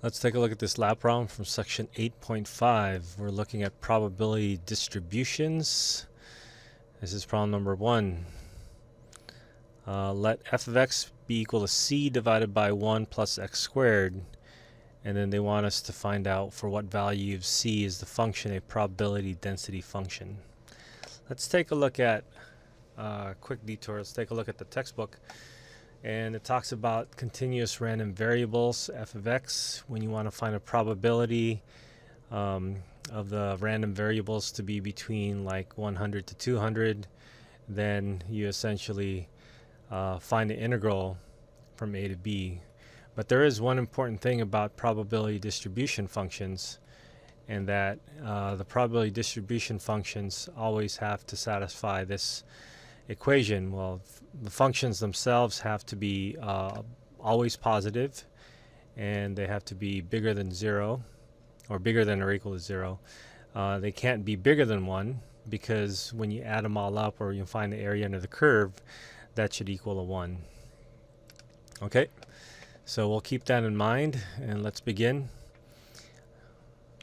Let's take a look at this lab problem from section 8.5. We're looking at probability distributions. This is problem number 1. Let f of x be equal to c divided by 1 plus x squared. And then they want us to find out for what value of c is the function a probability density function. Let's take a look at quick detour. Let's take a look at the textbook. And it talks about continuous random variables, f of x. When you want to find a probability of the random variables to be between like 100 to 200, then you essentially find the integral from a to b. But there is one important thing about probability distribution functions, and that the probability distribution functions always have to satisfy this equation. Well, the functions themselves have to be always positive, and they have to be bigger than 0, or bigger than or equal to 0. They can't be bigger than 1, because when you add them all up, or you find the area under the curve, that should equal to 1. Okay, so we'll keep that in mind, and let's begin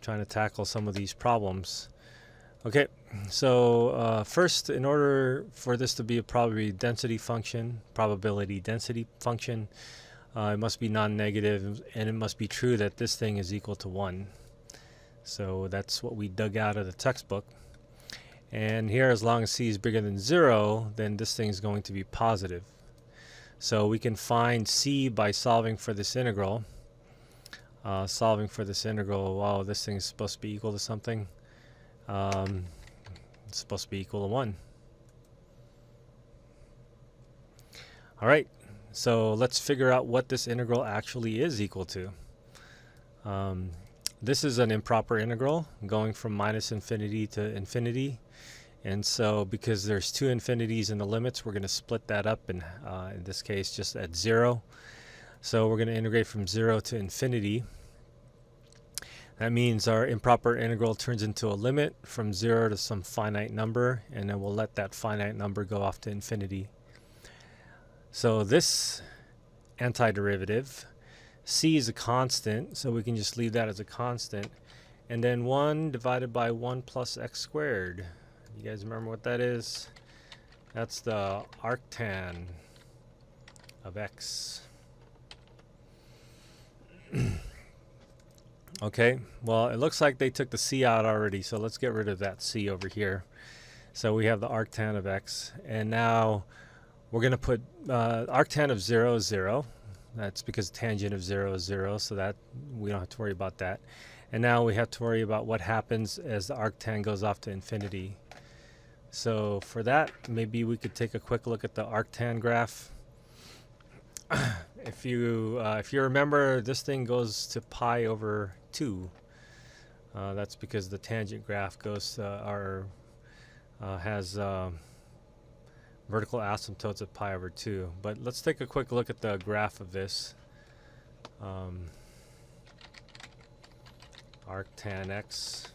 trying to tackle some of these problems. Okay, so first, in order for this to be a probability density function, it must be non-negative, and it must be true that this thing is equal to 1. So that's what we dug out of the textbook. And here, as long as c is bigger than 0, then this thing is going to be positive. So we can find c by solving for this integral. Wow, this thing is supposed to be equal to something. It's supposed to be equal to 1. Alright, so let's figure out what this integral actually is equal to. This is an improper integral going from minus infinity to infinity, and so because there's two infinities in the limits, we're going to split that up in this case just at 0. So we're going to integrate from 0 to infinity. That means our improper integral turns into a limit from 0 to some finite number, and then we'll let that finite number go off to infinity. So this antiderivative, c is a constant, so we can just leave that as a constant. And then 1 divided by 1 plus x squared. You guys remember what that is? That's the arctan of x. Okay, well, it looks like they took the c out already, so let's get rid of that c over here. So we have the arctan of x, and now we're going to put arctan of 0 is 0. That's because tangent of 0 is 0, so that we don't have to worry about that. And now we have to worry about what happens as the arctan goes off to infinity. So for that, maybe we could take a quick look at the arctan graph. If you remember, this thing goes to pi over 2. That's because the tangent graph goes has vertical asymptotes at pi over 2. But let's take a quick look at the graph of this. Arctan x.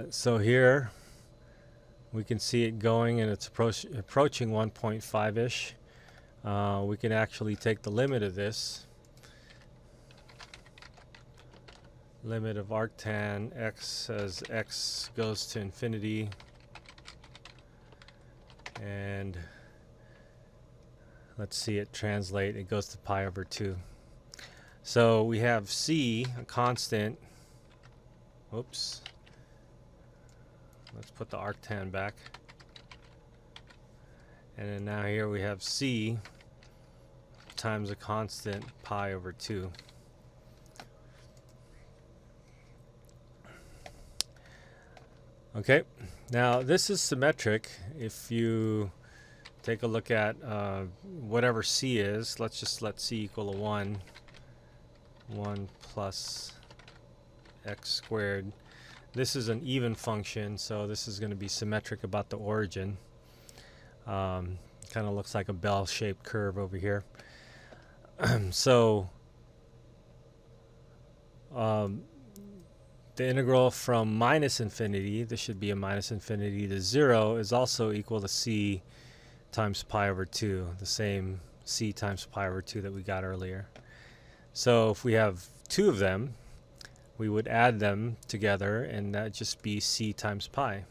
So here we can see it going, and it's approaching 1.5-ish. We can actually take the limit of this. Limit of arctan x as x goes to infinity. And let's see it translate. It goes to pi over 2. So we have c, a constant. Oops. Let's put the arctan back. And then now here we have c times a constant pi over 2. Okay, now this is symmetric. If you take a look at whatever c is, let's just let c equal to 1. 1 plus x squared. This is an even function, so this is going to be symmetric about the origin. Kind of looks like a bell-shaped curve over here. So the integral from minus infinity, this should be a minus infinity, to 0 is also equal to c times pi over 2, the same c times pi over 2 that we got earlier. So if we have two of them, we would add them together, and that'd just be c times pi.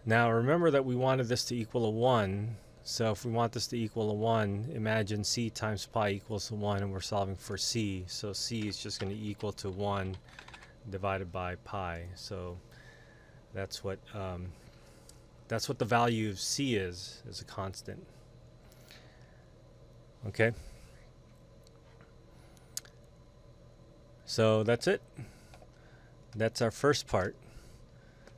Now remember that we wanted this to equal a 1, so if we want this to equal a 1, imagine c times pi equals to 1, and we're solving for c, so c is just going to equal to 1 divided by pi. So that's what the value of c is a constant. Okay, so that's it. That's our first part.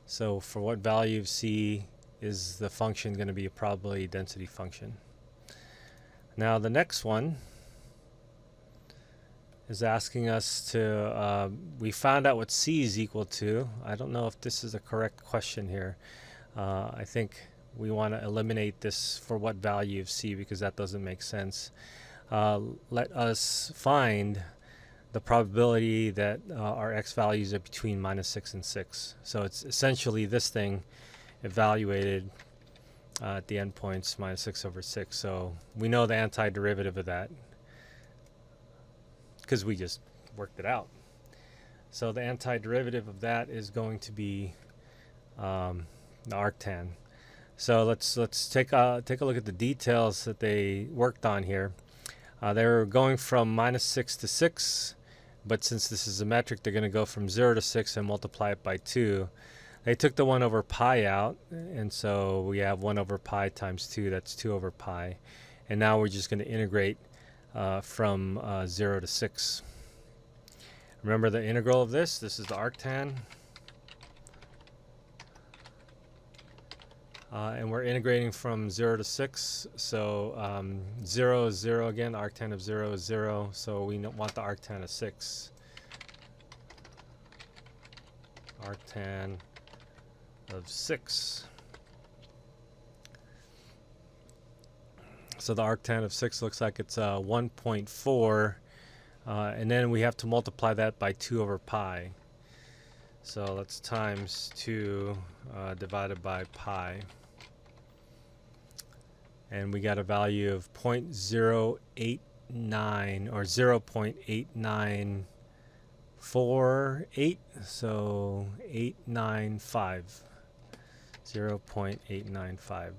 So for what value of c is the function going to be a probability density function? Now the next one is asking us to, we found out what c is equal to. I don't know if this is a correct question here. I think we want to eliminate this for what value of c, because that doesn't make sense. Let us find the probability that our x values are between -6 and 6. So it's essentially this thing evaluated at the endpoints -6 over 6. So we know the antiderivative of that because we just worked it out. So the antiderivative of that is going to be the arctan. So let's take a look at the details that they worked on here. They were going from -6 to 6, but since this is a metric, they're going to go from 0 to 6 and multiply it by 2. They took the 1 over pi out, and so we have 1 over pi times 2. That's 2 over pi. And now we're just going to integrate from 0 to 6. Remember the integral of this? This is the arctan. And we're integrating from 0 to 6. So 0 is 0 again. The arctan of 0 is 0. So we want the arctan of 6. Arctan of 6. So the arctan of 6 looks like it's 1.4. And then we have to multiply that by 2 over pi. So let's times 2 divided by pi. And we got a value of 0.089 or 0.8948, so 895. 0.895.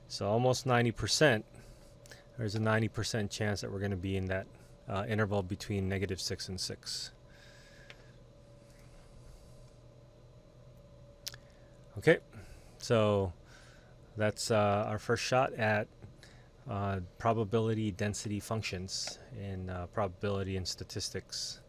So almost 90%. There's a 90% chance that we're going to be in that interval between -6 and 6. Okay, so that's our first shot at probability density functions in probability and statistics.